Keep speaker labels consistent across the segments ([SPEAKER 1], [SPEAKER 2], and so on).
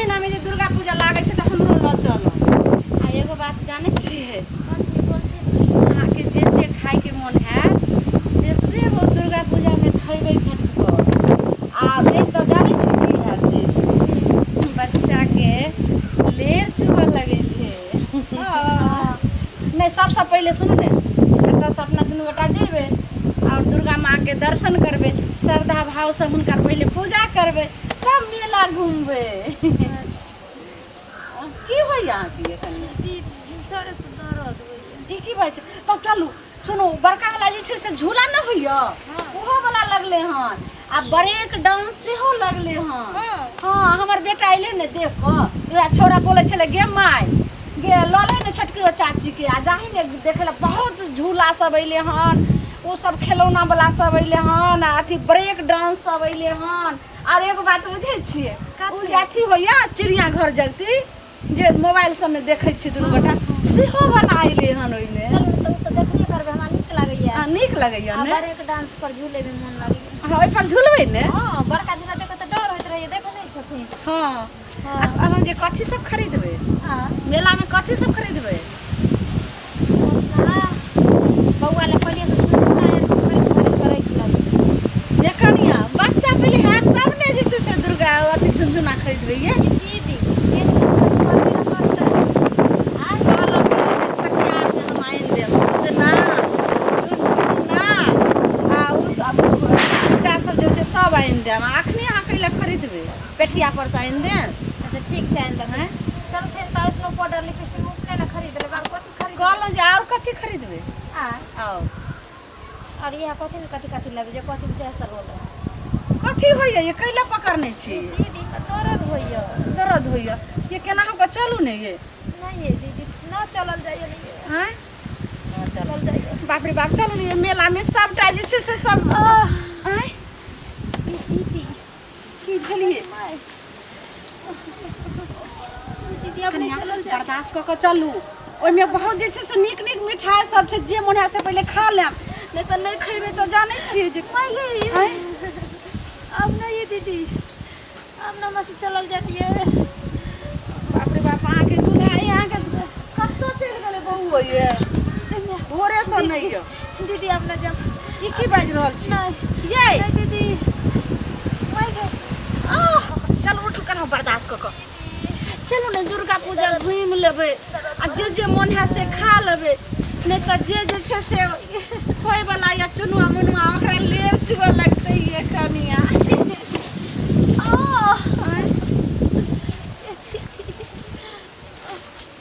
[SPEAKER 1] महीना में जे दुर्गा पूजा लागे छै त हमरो ल चल। आ एगो बात जाने छिए अहाँ के जे खाए के मन है से वो दुर्गा पूजा में खइबे कर। आ एक तो जाने छी की है से बच्चा के लेर चुबे लगे छे। नहीं सबसे पहले सुनू ने एतऽ से अपना दुनू गोटा जेबे और दुर्गा माँ के दर्शन करबे, श्रद्धा भाव से हुनकर पहले पूजा करबे, तब मेला घूमबे। की होय यहाँ की एखन की भाई छै तो चलू सुनू बड़का वाला जे छै से झूला न होइया ओहो वाला लगले हन आ ब्रेक डांस सेहो लगले हन। हाँ हमर बेटा अइले ने देख क छोरा बोले छले गे माय गे लले ने छोटकी चाची के आ जाही ने देखे ला बहुत झूला सब अइले हन, वो सब खिलौना वाला सब अइले हन, अथी ब्रेक डांस सब अइले हन। और एगो बात बुझे छिए उ जे अथी होइया चिड़िया घर जगती जे मोबाइल सब में देखे छी दुनू गोटा सेहो वाला अइले हन ओइमे।
[SPEAKER 2] चलो तो देखने करबे हमरा नीक लागैया।
[SPEAKER 1] हां नीक लागैया ने
[SPEAKER 2] ब्रेक डांस पर झूले में मन लागैया।
[SPEAKER 1] हां ओइ पर झूलबै ने।
[SPEAKER 2] हां बड़का झूला देख त डर होत रहे देखे नहीं छथिन।
[SPEAKER 1] हां अब जे कथी सब खरीदबे
[SPEAKER 2] हां
[SPEAKER 1] मेला में कथी सब खरीदबे
[SPEAKER 2] बौआ ले पहले तो खरीद करे के
[SPEAKER 1] ये कनिया बच्चा पहले हाथ तब ने जे छै से दुर्गा अथी झुनझुना खरीदबे ये
[SPEAKER 2] दीदी
[SPEAKER 1] सब आइन देम अखनी अहाँ कैला खरीदबे पेठिया पर से आइन देम।
[SPEAKER 2] अच्छा ठीक छै आइन देबै। चल फिर त स्नो पाउडर लिपस्टिक मुफ्त ना खरीद ले बार कथि खरीद
[SPEAKER 1] कहलौं जे और कथी खरीदबे
[SPEAKER 2] आ और यह कथि लेबे जे कथि से असर होले
[SPEAKER 1] कथी होइया ये कैला पकड़ने छी
[SPEAKER 2] दीदी दर्द होइया।
[SPEAKER 1] दर्द होइया ये केना हो के चलू ने ये
[SPEAKER 2] नहीं ये दीदी ना चलल जाइए नहीं
[SPEAKER 1] हैं
[SPEAKER 2] ना चलल जाइए।
[SPEAKER 1] बाप रे बाप चलू ने मेला में सबटा जे छै से सब हैं
[SPEAKER 2] दीदी
[SPEAKER 1] की भेलिए
[SPEAKER 2] दीदी अपने चलल जाइए।
[SPEAKER 1] बर्दाश्त क के चलू ओइमे बहुत जे छै से नीक नीक मिठाई सब छै जे मन है से पहले खा लेम नहीं तो नहीं खइबे तो जाने छी जे
[SPEAKER 2] पहले अब नहीं दीदी अब ना मसी चलल जाती है।
[SPEAKER 1] बाप रे बाप अहाँ के दूल्हा यहाँ के कत्तो चल गेले बहू ये भोरे से नहीं है
[SPEAKER 2] दीदी अब ना जब
[SPEAKER 1] ई की बाज रहल छी
[SPEAKER 2] नहीं
[SPEAKER 1] ये
[SPEAKER 2] नहीं दीदी
[SPEAKER 1] चल उठ कर बर्दाश्त क चलो ने दुर्गा पूजा घूम लेबे आ जे मन है से खा लेबे नहीं तो जे छै से होय वाला या चुनुआ मुनुआ ओकरा लेर चुबे लगते ये कनिया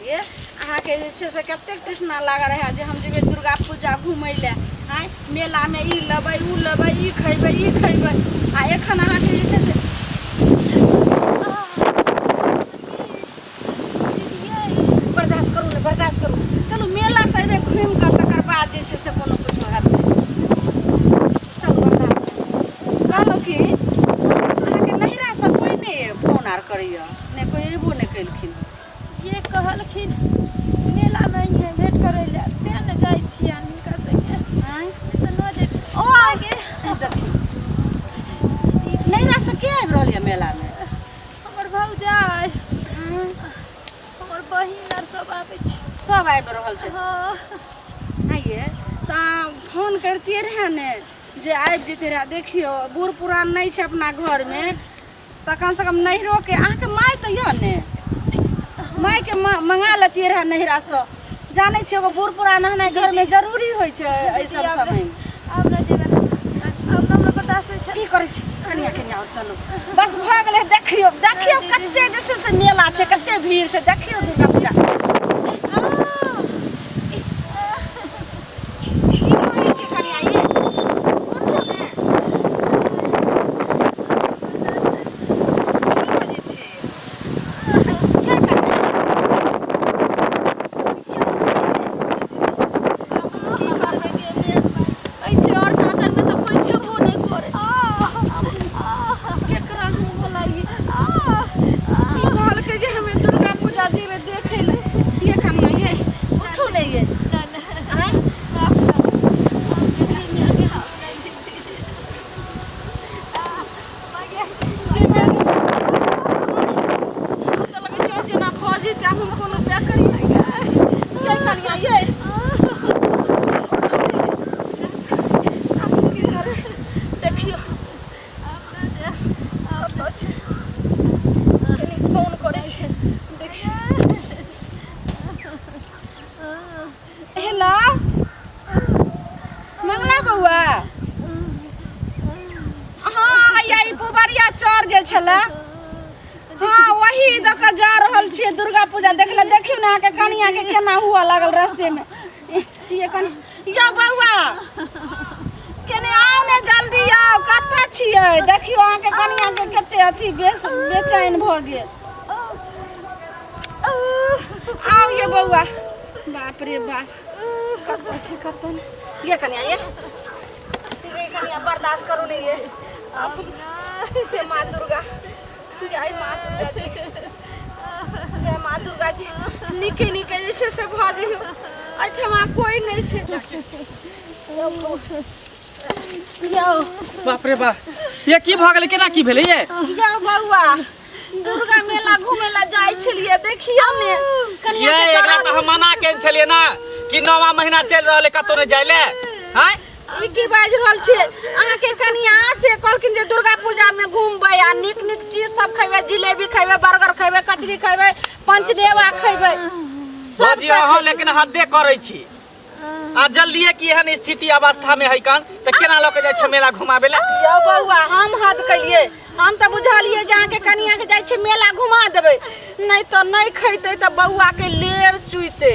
[SPEAKER 1] ये अहाँ के जे छै से कते कृष्णा लागा रहे जे हम जेबे दुर्गा पूजा घूमै ले हैं मेला में ई लेबै उ लेबै ई खइबै आ एखन अहाँ के जे छै से बर्दाश्त करू चलू मेला से अइबे घूम कर तकर बाद जे छै से कोनो कुछ हैत चलू बर्दाश्त कहलो कि अहाँ के नहिरा से कोई नहीं फोन आर करैया ने कोई एबो नहीं कइलखिन
[SPEAKER 2] ये कहलखिन मेला में ही भेंट करे ले ते न जाय छियै निका संगे
[SPEAKER 1] हैं
[SPEAKER 2] त न जे
[SPEAKER 1] ओ आगे देखी नहिरा से के आबि रहल है मेला में
[SPEAKER 2] हमर भौजाई हमर बहिन आर सब आबै छै
[SPEAKER 1] सब आबि रहल छै।
[SPEAKER 2] हां
[SPEAKER 1] आइए तो फोन करती रहे ने जे आबि जेते रहे देखियो बूढ़ पुरान नहीं छै अपना घर में तो कम से कम नहिरो के अहाँ के माय तो यो ने माय के मंगा लेती रहे नहिरा से जाने छी एगो बूढ़ पुरान रहना घर में जरूरी होय छै एहि सब समय में।
[SPEAKER 2] अब न जेबे अब हमरा बर्दाश्त छै
[SPEAKER 1] की करे छी कनिया और चलो बस भ गेले देखियो कते जे छै से मेला छै कते भीड़ छै देखियो दुर्गा पूजा देखे फोन करे छे देखियो हेलो मंगला बउआ हाँ यही पुबरिया चढ़ जे छले हाँ वही दक जा रहल छियै दुर्गा पूजा देखले देखियो ना के कनिया के केना हुआ लागल रास्ते में ये कनी या बउआ केने आओ ने जल्दी आओ कत्ते छियै देखियो अहाँ के कनिया के कत्ते अथी बेचैन भ गेल आओ ये बउआ बाप रे बाप कत्ते छै कत्ते ये कनिया ये कनिया बर्दाश्त करू नहीं ये जय माँ दुर्गा जय माँ दुर्गा जी जय माँ दुर्गा जी निके निके जे से भ जइयो अठमा कोई नहीं छे
[SPEAKER 3] बाप रे बाप ये की भ गेलै केना की भेलै ये
[SPEAKER 1] या बउआ दुर्गा मेला घुमेला जाय छलिए देखियो ने कनिया
[SPEAKER 3] ये एकरा त हम मना केन छलिए ना कि 9वां महीना चल रहले कतो ने जाय ले हैं
[SPEAKER 1] ई की बाज रहल छे अहाँ के कनिया से कहलकिन जे दुर्गा पूजा में घूमबै आ निक निक चीज सब खैबे जिलेबी खैबे बर्गर खैबे कचरी खैबे पंचदेवा खैबे
[SPEAKER 3] सब अहाँ लेकिन हद्दे करै छी आ जल्दीए की एहन स्थिति अवस्था में है कान त केना ल के जाय छ मेला घुमाबे ले
[SPEAKER 1] यो बउआ हम हद कलिए हम त बुझलिए जे अहाँ के कनिया के जाय छै मेला घुमा देबै नहीं तो नहीं खैते त बउआ के लेर चुइते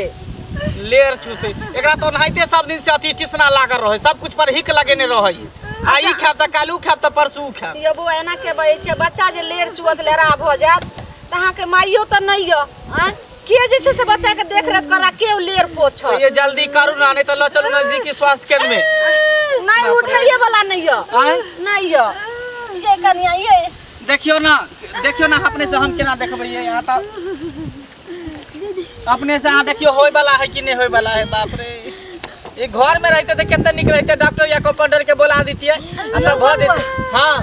[SPEAKER 3] लेर चुते एकरा तो नहाइते सब दिन से अथी टिसना लागल रहे सब कुछ पर हिक लगेने रहे आ ई खाब त कालू खाब त परसू खाब
[SPEAKER 1] यो बउआ एना के बहे छै बच्चा जे लेर चुअत लेरा भ जात त अहाँ के माइयो त नहीं य हैं के जे छै से बच्चा के देख रेख करा के लेर पोछ
[SPEAKER 3] ये जल्दी करू ना नहीं तो ल चलू नजदीकी स्वास्थ्य केंद्र में
[SPEAKER 1] नहीं उठाइए वाला नहीं य नहीं य ये कनिया ये
[SPEAKER 3] देखियो ना अपने से हम केना देखबै ये यहाँ त अपने से यहाँ देखियो होय वाला है कि नहीं होय वाला है बाप रे ये घर में रहते तो कितना निक रहते डॉक्टर या कंपाउंडर के बुला दीतिए तब भ देते हां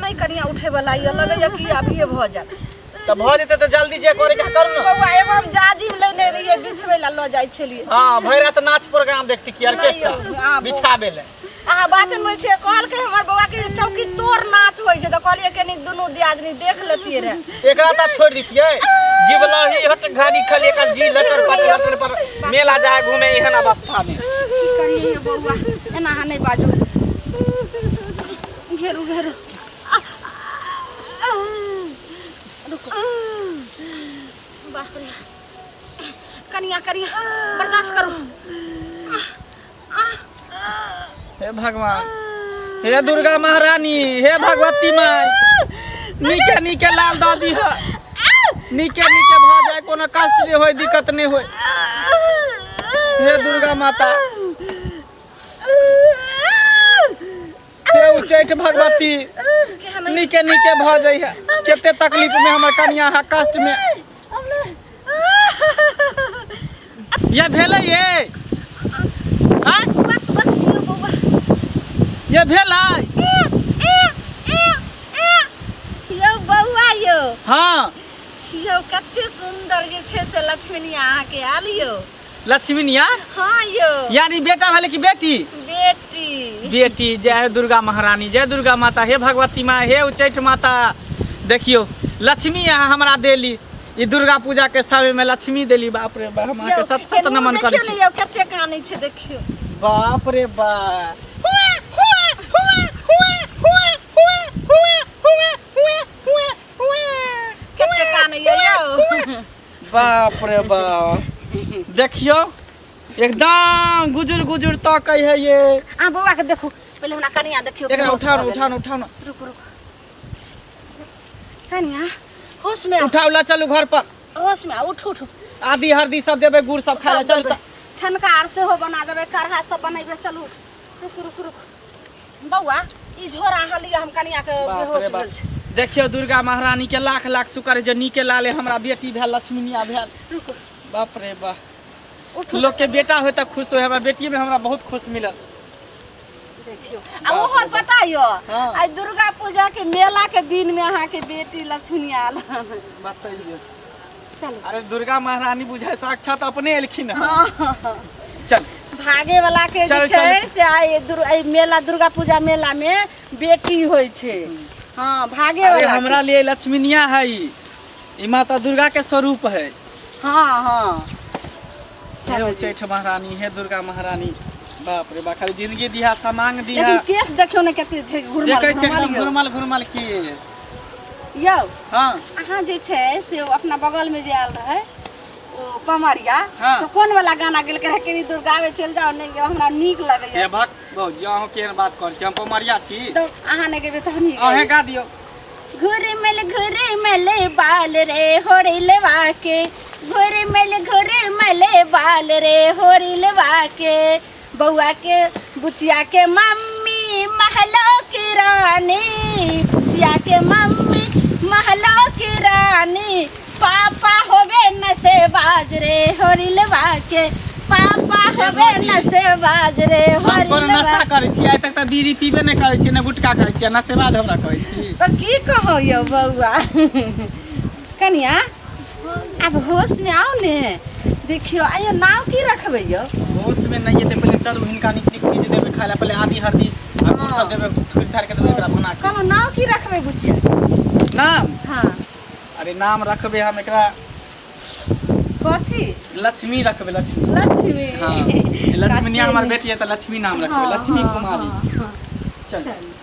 [SPEAKER 1] नहीं कनिया उठे वाला ये लगे कि अभी भ जा
[SPEAKER 3] तब भ देते तो जल्दी जे करे के करू ना
[SPEAKER 1] बउआ एगो हम जाजिम लेने रहिए बिछवे ला ल जाय छलिए
[SPEAKER 3] हां भैर रात नाच प्रोग्राम देखती की ऑर्केस्ट्रा बिछाबे ले
[SPEAKER 1] आ बात में छै कहल के हमर बउआ के चौकी तोर नाच होय छै त कहलिए कनी दुनु दियादनी देख लेतिए रे
[SPEAKER 3] एकरा त छोड़ दीतिए जीवलही हट घानी खले का जी लचर पटर पर मेला जाए घूमे एहन अवस्था में
[SPEAKER 1] की करिए बउआ एना हा नहीं बाजो घेरू घेरू रुको बाप रे कनिया बर्दाश्त करो
[SPEAKER 3] हे भगवान हे दुर्गा महारानी हे भगवती माई निके निके लाल दादी है निके निके भ जाए कोनो कष्ट नहीं होय दिक्कत नहीं होय हे दुर्गा माता हे उच्चैठ भगवती निके निके भ जाय है केते तकलीफ में हमर कन्या है कष्ट में ये भेलै ये हां
[SPEAKER 1] बस ये बउआ
[SPEAKER 3] ये भेलै
[SPEAKER 1] यो बउआ यो
[SPEAKER 3] हां
[SPEAKER 1] यो कते सुंदर जे छै से लक्ष्मीनिया अहाँ के आल यो
[SPEAKER 3] लक्ष्मीनिया
[SPEAKER 1] हां यो
[SPEAKER 3] यानी बेटा भेलै कि बेटी बेटी जय दुर्गा महारानी जय दुर्गा माता हे भगवती माँ हे उच्चैठ माता देखियो लक्ष्मी यहाँ हमरा देली ई दुर्गा पूजा के समय में लक्ष्मी देली बाप रे बाप माँ के सत सत नमन करै छी
[SPEAKER 1] देखियो कते कानै छै देखियो
[SPEAKER 3] बाप रे बाप
[SPEAKER 1] कते कानै यो
[SPEAKER 3] बाप रे बाप देखियो एकदम गुजुर गुजुर तकै है ये
[SPEAKER 1] आ बउआ के देखो पहले हमरा कनिया देखियो
[SPEAKER 3] एकरा उठाओ
[SPEAKER 1] रुक कनिया होश में
[SPEAKER 3] उठाओ ला चलू घर पर
[SPEAKER 1] होश में उठ
[SPEAKER 3] आदि हरदी सब देबे गुड़ सब खाए चल
[SPEAKER 1] छनकार से हो बना देबे करहा सब बनाइबे चलू रुक बउआ ई झोरा हलिया हम कनिया के बेहोश भेल छै
[SPEAKER 3] देखियो दुर्गा महारानी के लाख लाख शुक्र जे नीके लाले हमरा बेटी भेल लक्ष्मीनिया भेल
[SPEAKER 1] रुक
[SPEAKER 3] बाप रे बाप लोग के बेटा होय त खुश होय हमरा बेटी में हमरा बहुत खुश मिलल
[SPEAKER 1] देखियो आ ओहर पता यो आई दुर्गा पूजा के मेला के दिन में अहाँ के बेटी लक्ष्मीनिया आल
[SPEAKER 3] बताइए
[SPEAKER 1] चलो
[SPEAKER 3] अरे दुर्गा महारानी बुझाय साक्षात अपने एलखिन चल
[SPEAKER 1] भागे वाला के जे छै से आई मेला दुर्गा पूजा मेला में बेटी होय छै हां भागे वाला
[SPEAKER 3] हमरा लिए लक्ष्मीनिया है ई माता दुर्गा के स्वरूप है।
[SPEAKER 1] हाँ हाँ
[SPEAKER 3] हे उच्चैठ महारानी, हे दुर्गा महारानी, बाप रे बाप, खाली जिंदगी दिहा, समांग दिहा।
[SPEAKER 1] लेकिन केस देखियो ने कते छै
[SPEAKER 3] देखै छै
[SPEAKER 1] घुरमल
[SPEAKER 3] एकदम घुरमल घुरमल केस।
[SPEAKER 1] यौ
[SPEAKER 3] हाँ
[SPEAKER 1] अहाँ जे छै से अपना बगल में जे आयल रहे ओ पमरिया,
[SPEAKER 3] हाँ।
[SPEAKER 1] तो कोन वाला गाना गेल रहे कि दुर्गा में चल जाओ ने हमरा नीक लगैया।
[SPEAKER 3] हे भक भौजी अहाँ केहन बात कर छी, हम पमरिया छी।
[SPEAKER 1] तो अहाँ ने गेबे त हमही
[SPEAKER 3] अहे गा दियो।
[SPEAKER 1] घुरे मेले बाल रे होरिलवा के, घुरे मेले बाल रे होरिलवा के, बउआ के बुचिया के मम्मी महलो की रानी, बुचिया के मम्मी महलो की रानी, पापा होवे नसे बाजरे होरिलवा के, पापा होवे नसे बाजरे
[SPEAKER 3] हम कोनो नशा
[SPEAKER 1] होरिलवा।
[SPEAKER 3] करै छी, आइ तक त बीड़ी पीबे नहि करै छी, ने गुटखा खाइ छी, नशेबाज हमरा कहै छी।
[SPEAKER 1] तो की कहो यो बउआ कनिया अब होश में आओ ने, देखियो आयो नाव की रखबे यो।
[SPEAKER 3] होश में नहीं है, पहले चलू हिनका निक निक चीज देबे खाय ला, पहले आदि हरदी आ गुड़ सब देबे, थोड़ी थार के देबे एकरा बना के।
[SPEAKER 1] कहलो नाव की रखबे बुचिया।
[SPEAKER 3] नाम
[SPEAKER 1] हाँ
[SPEAKER 3] अरे नाम रखबे हम एकरा
[SPEAKER 1] कथी
[SPEAKER 3] लक्ष्मी रखबे, लक्ष्मी।
[SPEAKER 1] लक्ष्मी।
[SPEAKER 3] हाँ लक्ष्मी हमर बेटी है त लक्ष्मी नाम रखबे,
[SPEAKER 1] हाँ,
[SPEAKER 3] लक्ष्मी
[SPEAKER 1] हाँ,
[SPEAKER 3] कुमारी।
[SPEAKER 1] हाँ, हाँ।
[SPEAKER 3] चल
[SPEAKER 1] चल।